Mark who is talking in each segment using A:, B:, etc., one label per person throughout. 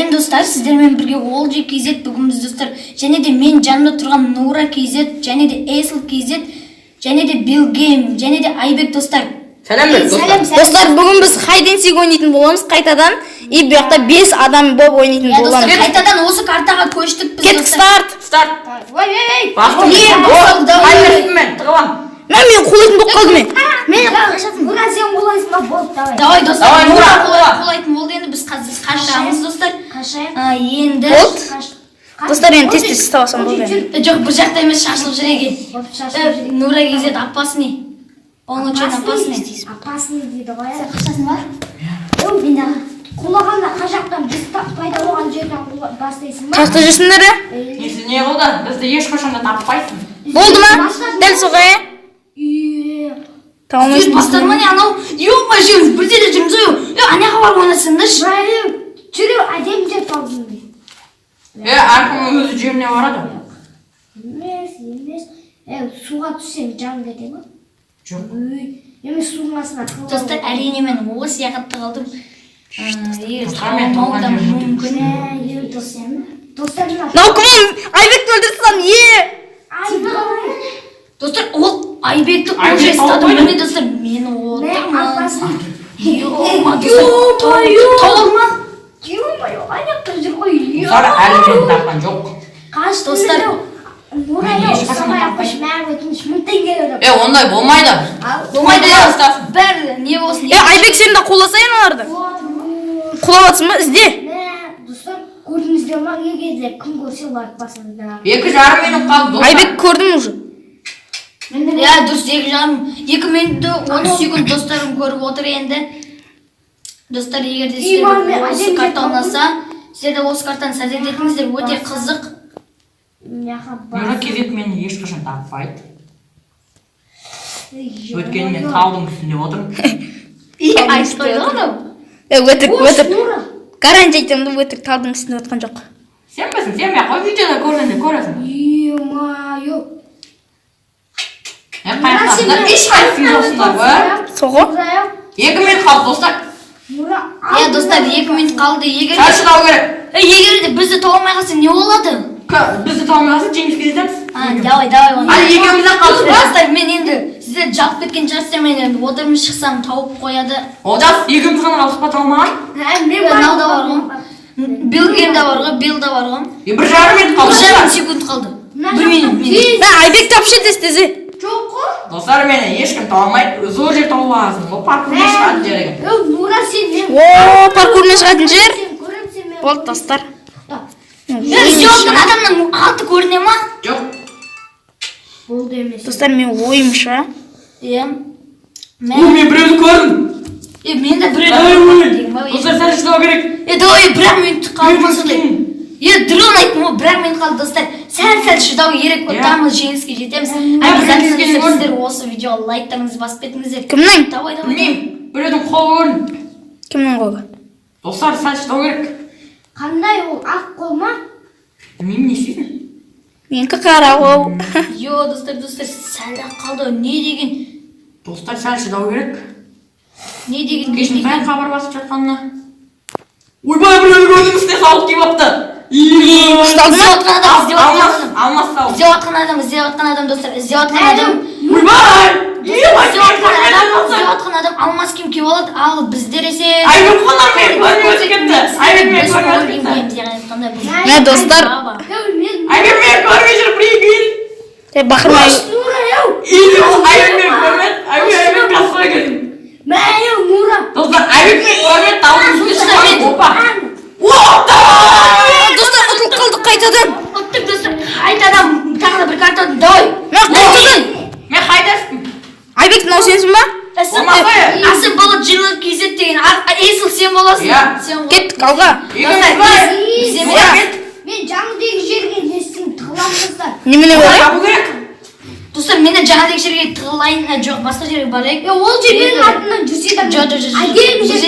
A: Сәлем достар, сіздермен бірге Олжи KZ бүгін біз достар, және де мен жанымда тұрған Нура KZ, және де Эйсл KZ, және де Bill Game, және де Айбек достар.
B: Сәлем
C: достар, бүгін біз хайденсик ойнайтын боламыз қайтадан. И бұл жақта 5 адам болып ойнайтын боламыз.
A: Достар, қайтадан осы картаға көштік біз.
C: Кеттік, старт.
A: Ой.
C: Мен қолайтын болып қалды мен.
D: Нура сен қолайсың ба? Болды, давай.
A: Давай достар, Нура қолайтын болды, енді біз қашамыз достар. Енді
C: достар, енді тез табасам болды.
A: Жоқ, бір жақта емес, шашылып жүреге. Нура KZ опасный. Он очень опасный.
D: Опасный дейді ғой.
A: Қашасың бар?
D: Мен құлағанда қажақтан біз пайда болған жерден бастайсың ба?
C: Қашта жүрсіңдер?
B: Несі не болды? Бізді ешқашанда таппайсың.
C: Болды ма? Дәл соғай.
A: Сіз бастарма не анау? Ё-ма жеңіз, бірдері жүрміз ой. Аняға бар ойнасыңдаршы.
D: Жүру әдем жер талдың бе?
B: Әркім өзі жеріне барады.
D: Емес. Суға түссең жан кете ма?
B: Жоқ.
D: Емес суың астына тығылып.
A: Достар, әрине мен ол сияқты қалдым.
D: Достар,
C: Айбекті өлдірсін,
A: достар, ол Айбекті уже стадым мені достар, мені отырмын. Ё-ма,
D: аяқтар жүр ғой.
B: Достар, әлі мен тапқан жоқ.
D: Қаш
A: достар.
D: Нұрайы ұстамай ақпыш мәң өтініш мүнтен келеді.
B: Ондай болмайды.
A: Болмайды, бәрі не болсын.
C: Айбек сен де қоласайын оларды. Қолаватсың ба? Ізде.
D: Достар, көрдіңіздер ма? Егерде кім көрсе лайк басыңыздар.
B: 2,5 минут қалды.
C: Айбек көрдің уже.
A: Дұрыс, 2 минутты 30 секунд достарым көріп отыр енді. Достар, егерде сіздер осы карта ұнаса, сіздер де осы картаны сәлет етіңіздер, өте қызық.
B: Нура KZ мені ешқашан таппайды. Өткені мен таудың үстінде отырмын.
A: Айстой ғанау.
C: Өтірік. Гарантия айтамын да өтірік талдың үстінде отқан жоқ.
B: Сен білсің, сен мен қой видеода көргенде көресің.
D: Ё-ма-ё.
B: Қайқасыңдар, ешқайсың жоқсыңдар ба?
C: Соғы?
B: 2 минут қалды достар.
A: Достар, 2 минут қалды.
B: Сәл шыдау керек.
A: Егер де бізді тауылмай қалса не болады?
B: Бізді тауылмай қалса жеңіс KZ'деміз.
A: Давай.
B: Әлі екеумізден қалды.
A: Достар, мен енді сіздер жалып кеткен шығарсыздар, мен енді отырмын шықсам тауып қояды.
B: Олжас, екеуміз ғана қалдық па тауылмаған?
A: Нау да бар ғой. Bill Game да бар ғой, Bill да бар ғой.
B: 1,5 минут қалды.
A: 1,5 секунд қалды. 1 минут.
C: Айбек тапшы тез-тезе.
D: Жоқ қой.
B: Достар, мені ешкім тауылмайды. Зор жер тауып аласың. Ол паркурмен шығатын жер екен.
D: Нура сен
C: Паркурмен шығатын жер. Болды достар.
A: Зиоттың адамның аты көріне ма?
B: Жоқ.
D: Болды емес.
C: Достар, мен ойымша.
B: Мен біреуді көрдім.
A: Мен де біреуді
B: Достар, сәл шыдау керек.
A: Давай, 1 минут қалмаса да. Дрон айттым ғой, 1 минут қалды достар. Сәл шыдау керек қой, тамыз жеңіске жетеміз. Обязательно сіздер осы видеоға лайктарыңызды басып кетіңіздер.
C: Кімнің?
A: Давай.
B: Білмеймін, біреудің қолы көрдім.
C: Кімнің қолы?
B: Достар, сәл шыдау керек.
D: Қандай ол ақ қол ма?
B: Білмеймін, не істейсің?
C: Менікі қара қол.
A: Достар, сәл қалды. Не деген?
B: Достар, сәл шыдау керек.
A: Не деген?
B: Кешін қайын хабар басып жатқанына. Ойбай, біреуді көрдім, үстіне сауық киіп апты.
A: Іздеватқан адам достар, іздеватқан адам. Іздеватқан адам алмас киім киіп алады, ал біздер есе...
B: Айбек қонар мен көрмей кетті. Айбек мен көрмей кетті.
C: Мә достар.
B: Айбек мен көрмей жүр, прикинь.
C: Бақырмай.
B: Айбек мен көрмей, Айбек қасыға келдім.
D: Нура.
B: Достар, Айбек мен көрмей тауын үстіне опа.
C: Достар, ұтылып қалдық қайтадан.
A: Ұттық достар, қайтадан тағы да бір картадан давай.
B: Мен қайдаспын.
C: Айбек, мынау сенсің ба?
A: Асым болады жылы KZ деген, Эйсл сен боласың.
C: Кеттік, алға.
D: Мен жаңдегі жерге несін тығылам достар.
C: Немене болай?
A: Достар, мені жаңадегі жерге тығылайын, жоқ, басқа жерге барайық.
D: Ол жер менің артымнан жүрседім. Әдем жерді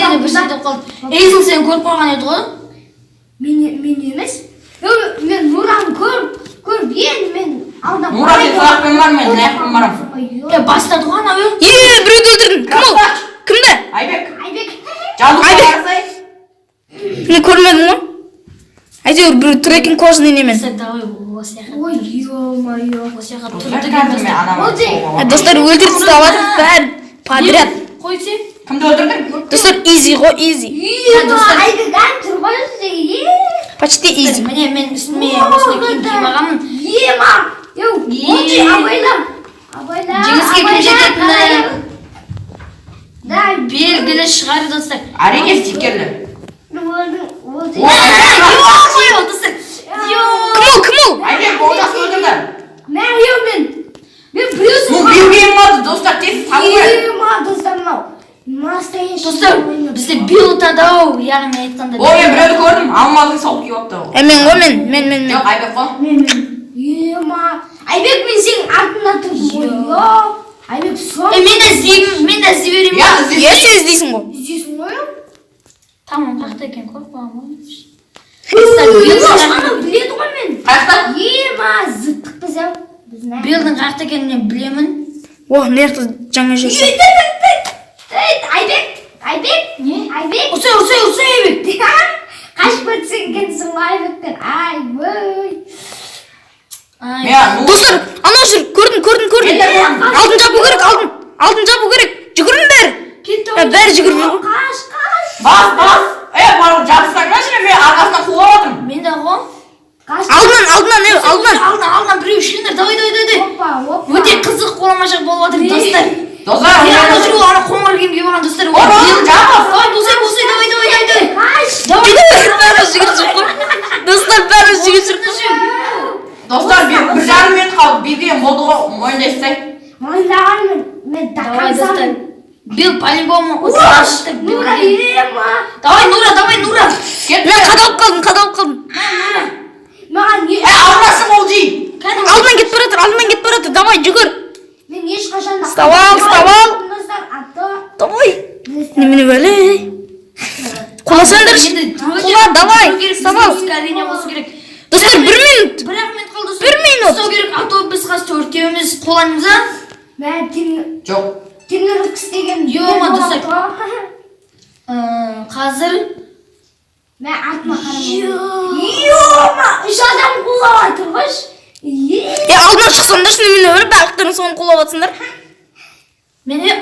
A: қалды. Эйсл сен көріп қойған еді ғой?
D: Мен емес. Мен Нураны көріп енді мен алда.
B: Нура сен сағақпен бар, мен аяқпен барам.
A: Бастады ғой анау.
C: Біреуді өлтірдің. Кім ол? Кімді?
B: Айбек.
D: Айбек.
B: Жалдыққа барсай.
C: Мен көрмедім ғой. Әйтеуір бір трекинг кожаный немен.
A: Достар, давай осы жаққа.
D: Ой, ё-моё.
A: Осы жаққа
B: Достар,
A: тұрды
B: қазір мен анама
D: Олжи.
B: соғамын.
C: Достар өлтіріп таставатыр бәрін подряд.
A: Қой сен.
B: Кімді өлтірдің?
C: Достар easy ғой easy.
A: достар.
D: Айбек тұр ғой өзі.
C: Почти easy.
A: Міне мен үстіме осындай киім киіп алғанмын.
D: Ема. Йоу, Олжи, абайла. Абайла.
A: Жеңіске кім жететіні
D: Да,
A: белгілі шығар достар.
B: Әрине стикерлі.
D: Олжи.
A: Ё-моё, достар.
C: Кім ол?
B: Айбек олжасын өлтірді.
D: Мен біреусін
B: Ну берген мады достар тез табу керек.
D: Ема, достар мынау. Настоящий.
A: Достар, бізде бил тадау, яғни айтқанда.
B: О, мен біреуді көрдім, алмазын салып киіп алыпты ол.
C: Мен ғой мен.
B: Жоқ, Айбек қой.
D: Ема. Айбек мен сенің артыңда тұрдым ғой. Айбек соң.
A: Мен де іздей беремін.
B: Я іздейсің.
C: Я сен іздейсің ғой.
D: Іздейсің ғой?
A: Тамам, қақта екен қорқпаған ғой.
D: Ана біледі ғой мен.
B: Қаяқта?
D: Ема, зыттық біз ау.
A: Билдің қақта екенін мен білемін.
C: О, мына жақта жаңа жүрсің.
D: Айбек. Не? Айбек.
A: Ұсай, Айбек.
D: Қашып өтсең екенсің ғой Айбектен. Ай, өй.
B: Мен
C: Достар, анау жүр. Көрдім. Алдын жабу керек, алдын жабу керек. Жүгіріңдер. Бәрі жүгіріп жүр ғой.
D: Қаш.
B: бас. Барып жабыстаңдаршы, мен арқасынан қуып отырмын.
A: Мен де ғой.
D: Қаш.
A: Алдынан біреу шылыңдар. Давай.
D: Опа.
A: Өте қызық қоламашақ болып жатыр достар.
B: Достар,
A: Ана жүру, ана қоңыр киім киіп алған достар.
B: жабыс.
A: Босай, давай.
D: Қаш.
C: Бәрі жүгіріп жүр ғой. Достар, бәрі жүгіріп жүр ғой.
B: Достар, бір жарым минут қалды. Берген болды ғой, мойындайсыздай.
D: Мойындағанмын. Мен
A: Давай достар.
D: тақансам.
A: Бил по-любому ұсташты.
D: Нура, ема.
A: Давай, Нура.
B: Кет.
C: Мен қадалып қалдым.
D: Маған не?
B: Алмасың ол жей.
C: Алдынан кетіп бара жатыр. Давай, жүгір.
D: Мен ешқашан да.
C: Вставал.
D: Достар, аты.
C: Давай. Немене бәле? Құласаңдаршы. Құла, давай. Вставал.
A: Әрине болсы керек.
C: Достар, 1 минут.
A: Бір ақ минут қалды.
C: 1 минут.
A: Ұстау керек, а то біз қазір төртеуміз қолаймыз, а?
D: Мен
B: Жоқ.
D: тренировка істеген.
A: Ема, достар. Қазір
D: Мен артыма қарамын. Ема, 3 адам қолап атыр қойш.
C: Алдынан шықсаңдаршы, немене бәле? Барлықтарың соны қолап атсыңдар.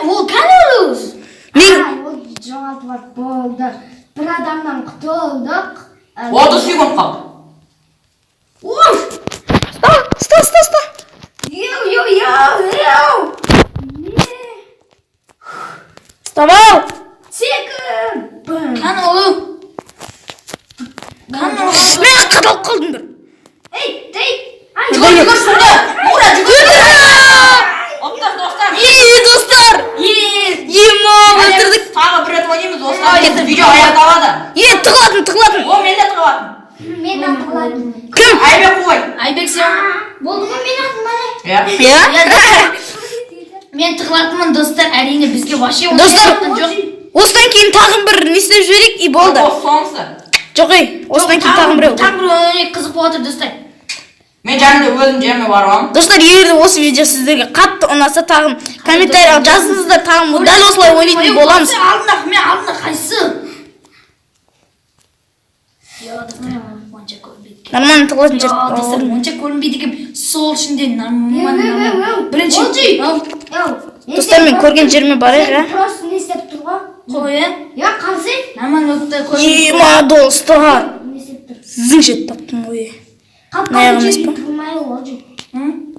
A: ол кәлі
C: Мен
D: Ол жоғалтып болды. Бір адамнан құтылдық.
B: 30 секунд қалды.
C: Ста.
D: Йоу.
C: Вставал.
D: Секунд.
A: Кәні олу.
C: Мен қадалып қалдым бір.
B: Жүгір, шынды. Нура, жүгір. Оттар, достар.
C: Достар. Ема, өлтірдік.
B: Тағы бір рет ойнаймыз, осылай видео аяқталады.
C: Тығылатын.
B: О, мен де тығылатын.
D: Мен атылайым.
C: Кім?
B: Айбек қой.
A: Айбек сен.
D: Болды ма мен атылайым?
B: Иә.
A: Мен тығылатынмын достар, әрине бізге вообще
C: Достар,
A: жоқ.
C: осыдан кейін тағын бір не істеп жіберейік и болды.
B: Соңғысы.
C: Жоқ ей, осыдан кейін тағын біреу.
A: Тағы бір ойын қызық болып жатыр достар.
B: Мен жанымда өзім жеріме барамын.
C: Достар, егер де осы видео сіздерге қатты ұнаса тағын комментарияға жазыңыздар, тағын дәл осылай ойнайтын боламыз.
A: Мен алдында қайсы?
C: Нормально тығылатын жер.
A: Достар, онша көрінбейді екен. Сол ішінде нормально. Бірінші.
C: Достар, мен көрген жеріме барайық,
D: Сен просто не істеп тұр ғой?
A: Қой,
D: Я қалсай?
A: нормально өтті көрінбейді.
C: Ема, достар.
D: Не істеп тұр?
C: Сіздің жет таптым ғой.
D: Қапқан
C: емес
D: жерін
C: па?
D: тұрмай олжы. Мен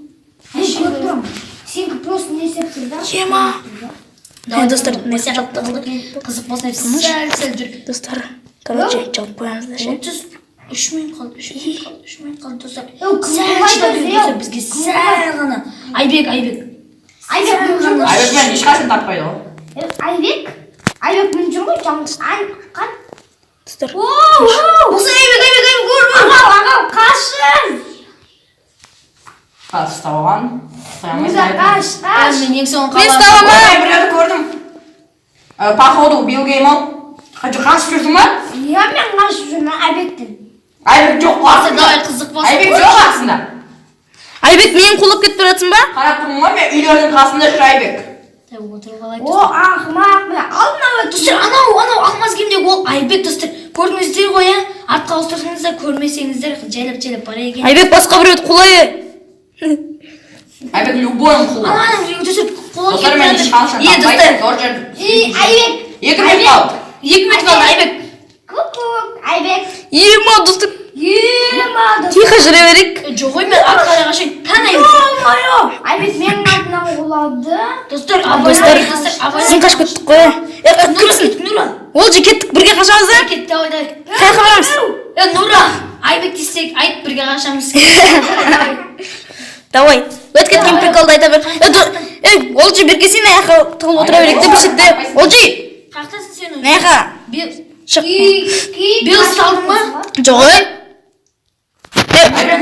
D: көріп тұрмын. Сен просто не істеп тұр да?
C: Ема.
A: Давай,
C: достар,
A: не сияқты қызық болса сәл жүр.
C: Достар, короче, жауып қоямыздар ше.
A: 3 минут қалды, 3 минут қалды достар.
D: Сәл
A: достар, бізге сәл ғана. Айбек.
D: Айбек мен жүр ғой?
B: Айбек мен ешқашан таппайды ғой.
D: Айбек мен жүр ғой? Қан?
C: Достар.
A: Осы Айбек,
D: Ағау, қашын!
B: Қазір ұстап алған.
D: Муза, қаш!
A: Мен ең соңын
C: Мен
A: қалам.
C: ұстап алмаймын.
B: Ой, біреуді көрдім. Походу билгейм ол. Қашып жүрсің ба?
D: Я мен қашып жүрмін Айбектен.
B: Айбек жоқ қасында.
A: Давай қызық болсын.
B: Айбек жоқ қасында.
C: Айбек, менен қулап кетіп баратсың ба?
B: Қарап тұрмын ғой, мен үйлердің қасында жүр Айбек.
D: О, ақымақ, мен алдына өтіп.
A: Достар, анау алмаз киімдегі ол Айбек достар. Көрдіңіздер ғой, артқа ауыстырсаңыздар көрмесеңіздер жайлап бара екен.
C: Айбек басқа біреуді құлай.
B: Айбек любойын құлы.
A: Достар
B: Достар мен ешқашан таппайды.
D: Айбек.
B: 2 минут қалды.
A: 2 минут қалды Айбек.
D: Айбек.
C: Ема достар.
D: Ема.
C: Тихо жүре берейік.
A: Жоқ қой мен артқа қарай қашайын.
D: Айбек менің атынан құлады.
A: Достар,
C: Сен қашып кеттік қой. Кімсің?
A: Нура.
C: Ол же кеттік бірге қашамыз да?
A: Кетті давай.
C: Қайқа барамыз?
A: Нура, Айбек десек айтып бірге қашамыз.
C: Давай. Өтіп кеткен приколды айта бер. Ол же бірге сен аяққа тығылып отыра берейік те бішітті. Ол же.
A: Қақтасың сен өзің?
C: Аяққа. Шық.
A: Бил ұсталдың ба?
C: Жоқ ой.
B: Айбек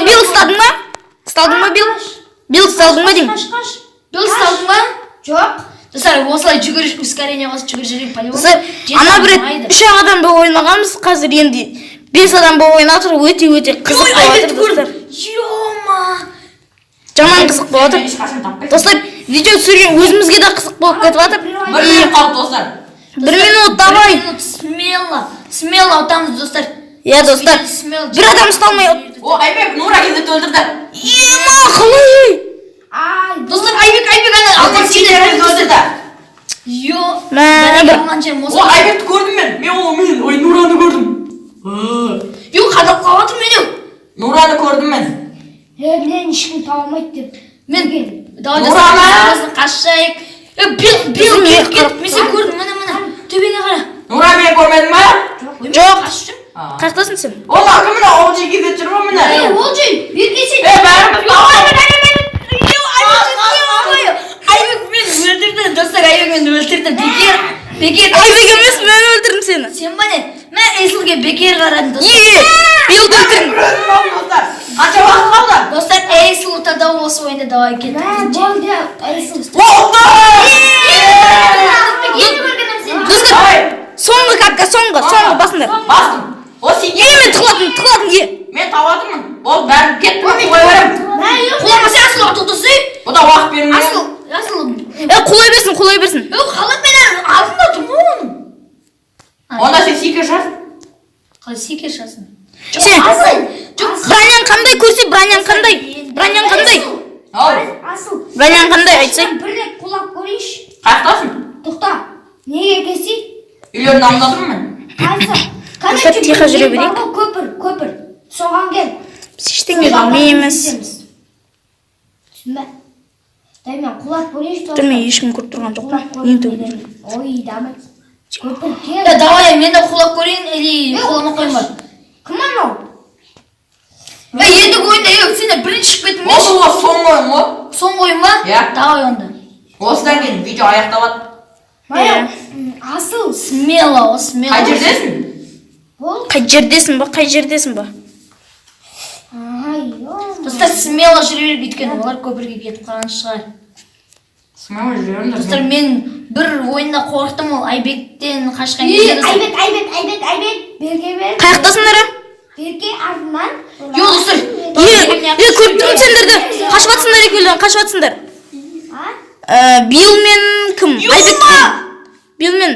C: Бил ұстадың ба? Ұстадың ба Бил? Бил ұстадың ба деймін?
A: Бил ұсталдың ба?
D: Жоқ.
A: Достар, осылай жүгіріш, ускорение қосып жүгір жүрейік, полигон.
C: Достар, ана бір 3 адам болып ойнағанбыз, қазір енді 5 адам болып ойнап жатыр, өте қызық болып жатыр достар.
A: Йома!
C: Жаман қызық болып жатыр.
B: ешқашан таппайды.
C: Достар, видео түсірген өзімізге де қызық болып кетіп жатыр.
B: 1 минут қалды достар.
C: 1 минут давай.
A: Смело отамыз достар.
C: Иә достар, бір адам ұсталмай.
B: О, Айбек Нура кезекті өлтірді.
C: Ема, қалай?
A: Достар, Айбек ана алдан
B: Айбек өлтірді.
A: Йо,
B: О, Айбекті көрдім мен. Ой, Нураны көрдім.
A: Йо, қадап қалатыр мен.
B: Нураны көрдім мен.
D: Мен ешкім таба алмайды деп.
A: Мен, давай
B: Нураны!
A: достар, қашайық. Бил кетіп, мен сен көрдім, мына, төбеңе қара.
B: Нура мені көрмедің ба?
C: Жоқ. Қаяқтасың сен?
B: Ол ақымына Олжи кезет жүр ма міне?
D: Олжи, бергесен.
A: Айбек мен өлтірдім, достар, Айбек мен өлтірдім. Бекер.
C: Айбек емес, мен өлтірдім сені.
A: Сен ба не? Мен Эйслге бекер қарадым, достар.
C: Билді өлтірдім.
B: Қанша уақыт қалды?
A: Достар, Эйсл ұтады осы ойында давай кеттік.
D: Болды. Айсыл.
C: Достар, соңғы катка, соңғы басында.
B: Бастым. О, сен
C: Мен тұқыладым.
B: Мен таватырмын. Ол бәрін кетті ма? Құлай берем.
A: Құлама сен Асыл ұтылдысы.
B: Бұл да уақыт бермей.
A: Асыл.
C: Құлай берсін.
A: Қалып мен алдында тұрмын оның.
B: Онда сен секер шарсың.
A: Қалай секер шасын?
C: Сен, бранян қандай көрсе, бранян қандай?
D: Асыл.
C: Бранян қандай айтсаң?
D: Бір рет құлап көрейінші.
B: Қаяқтасың?
D: Тоқта. Неге келсей?
B: Үйлердің алдында тұрмын мен.
C: Достар, тихо жүре берейік.
D: Көпір. Соған кел.
C: Біз ештеңе білмейміз.
D: Түсінбе. Дай мен құлап көрейінші.
C: Түрме ешкім көріп тұрған жоқ па? Ең төбе.
D: Ой, дамы. Көпір кел.
A: Давай, мен де құлап көрейін, или құлама қойын бар.
D: Кім анау?
A: Енді ойында yok, сені бірінші шығып кеттің
B: Осы
A: бе?
B: соңғы ойын ғой.
A: Соңғы ойын ба?
B: Иә.
A: Давай онда.
B: Осыдан кейін видео аяқталады.
D: Асыл.
A: Смело.
B: Қай жердесің?
D: Ол?
C: Қай жердесің ба?
A: Достар, смело жүре беріп өйткені олар көпірге кетіп қалған шығар.
B: Смело жүрем
A: Достар, мен бір ойында қорықтым, ол Айбектен қашқан кезде.
D: Айбек. Берге бер.
C: Қаяқтасыңдар?
D: Берге артынан.
A: Жоқ, достар.
C: Көріп тұрмын сендерді. Қашып жатсыңдар. Бил мен кім? Айбек кім? Бил мен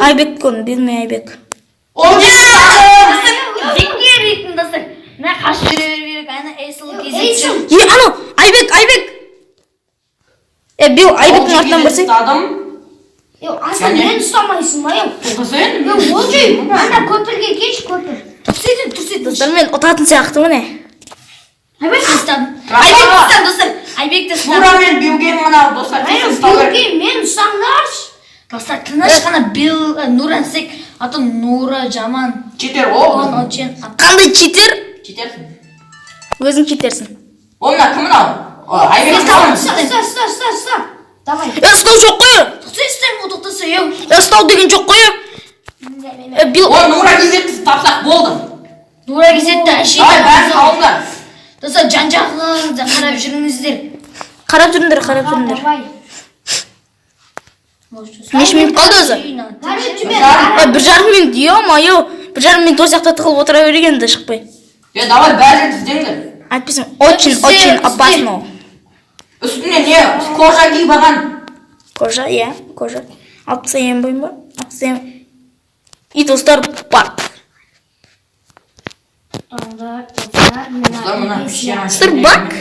C: Айбек кім? Бил мен Айбек.
A: Бекер етін, достар. Мен қашып жүре беріп, ана Эйсл кезіп.
C: Анау, Айбек. Бил Айбектің артынан барсай.
D: Асыл, мен ұстамайсың ба? Олжи, ана көпірге кеш, көпір.
A: Тұрсет.
C: Достар, мен ұтатын сияқты міне.
A: Айбекті ұстадым, достар. Айбекті ұстадым.
B: Нура мен Билген мына достар.
D: Билген, мен ұстаңдаршы.
A: Достар, тыныш қана Нуран сек, аты Нура жаман.
B: Читер ол.
C: Қандай читер?
B: Читерсің.
C: Өзің читерсің.
B: Ол мына кім мынау? Айбек
D: Ұста. Давай.
C: Ұстау жоқ қой. Ұстау деген жоқ қой.
B: Ол Нура кезетті тапсақ болды.
A: Нура кезетті әшейін.
B: Бәрін қалыңдар.
A: Достар, жан-жағыңызды қарап жүріңіздер.
C: Қарап жүріңдер.
D: Давай.
C: Неше минут қалды өзі? 1,5 минут, ё-моё. 1,5 минут осы жақта тығылып отыра бергенді шықпай.
B: Давай бәрі жерді іздеңдер.
C: Айтпесің, очень опасно.
B: Үстіне не? Кожа киіп алған.
C: Кожа, иә, кожа. 60 ем бойым ба? 60 ем. И достар, бак.
D: Так, достар,
B: Достар, мына пішкен
C: Сырбак.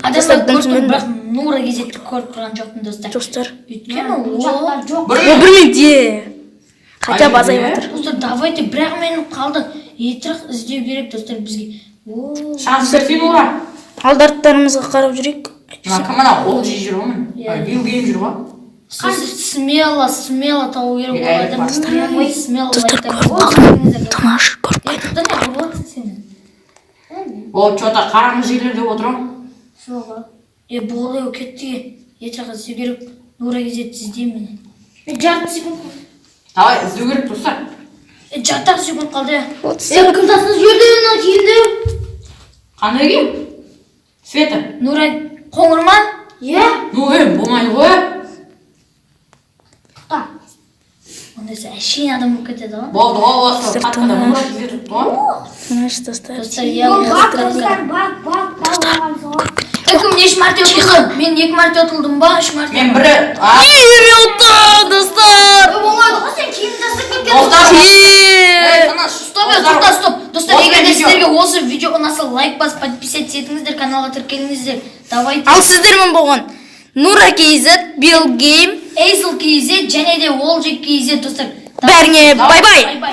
A: Адамдар көріп тұр, бірақ Нура кезекті көріп тұрған жоқпын достар.
C: Достар.
A: Өйткені ол...
D: Жақтар жоқ.
C: Бір минде. Хотя бы азайып жатыр.
A: Достар, давайте, бірақ менің қалды. Етірақ іздеу керек достар бізге.
B: Шанс берсең Нура.
C: Алдарттарымызға қарап жүрейік.
B: Мына кім ана ол жей жүр ғой. Бил гейм жүр ғой.
A: Смело табу керек
B: Иә,
A: болады. Смело
C: Достар
A: лайктар.
C: көріп қалған. Тыныш көріп қойды.
A: Құда не қылып отырсың сен?
B: Ол что-то қараңғы жерлерде отыр ғой.
D: Соға.
A: Болды кетті. Етірақ іздеу керек. Нура кезекті іздеймін.
D: Жарты секунд.
B: Давай іздеу керек достар.
A: Жарты секунд қалды.
D: Кім тасыз жерде мына киімді?
B: Қандай киім? Света.
A: Нура қоңыр ма?
D: Иә.
B: Ну болмайды ғой.
D: Та.
A: Ондайсы әшейін адам болып кетеді ғой.
B: Болды ғой осы қатқанда Нура кезетіп ғой.
C: Тыныш достар.
A: Достар,
D: Бак, достар, бак. Балған соға.
A: Кім еш мәрте ұтылды? Мен 2 мәрте ұтылдым ба? 3 мәрте.
B: Мен бірі...
C: Минута, достар.
D: Болмайды ғой сен киім тастап кеткен.
B: Достар,
A: Стоп. Достар, егер де сіздерге осы видео ұнаса лайк басып, подписаться етіңіздер, каналға тіркеліңіздер. Давайте.
C: Ал сіздермен болған Нура KZ, Bill Game,
A: Эйсел KZ және де Олжик KZ достар.
C: бәріңе бай-бай.
A: Бай-бай.